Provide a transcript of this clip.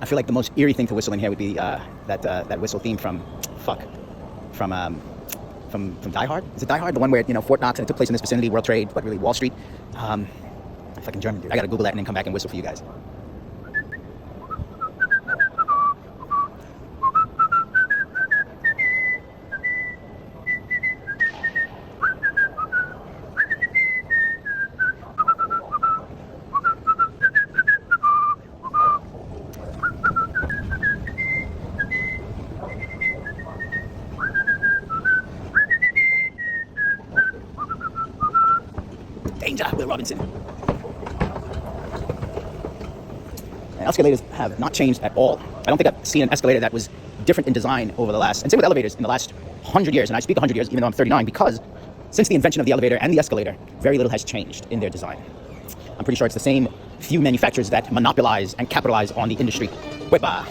I feel like the most eerie thing to whistle in here would be that whistle theme from Die Hard. Is it Die Hard? The one where, Fort Knox, and it took place in this vicinity, World Trade, but really Wall Street. Fucking German dude. I gotta Google that and then come back and whistle for you guys. Danger, Will Robinson. And escalators have not changed at all. I don't think I've seen an escalator that was different in design over the last, and same with elevators, in the last 100 years. And I speak 100 years, even though I'm 39, because since the invention of the elevator and the escalator, very little has changed in their design. I'm pretty sure it's the same few manufacturers that monopolize and capitalize on the industry. Wepa.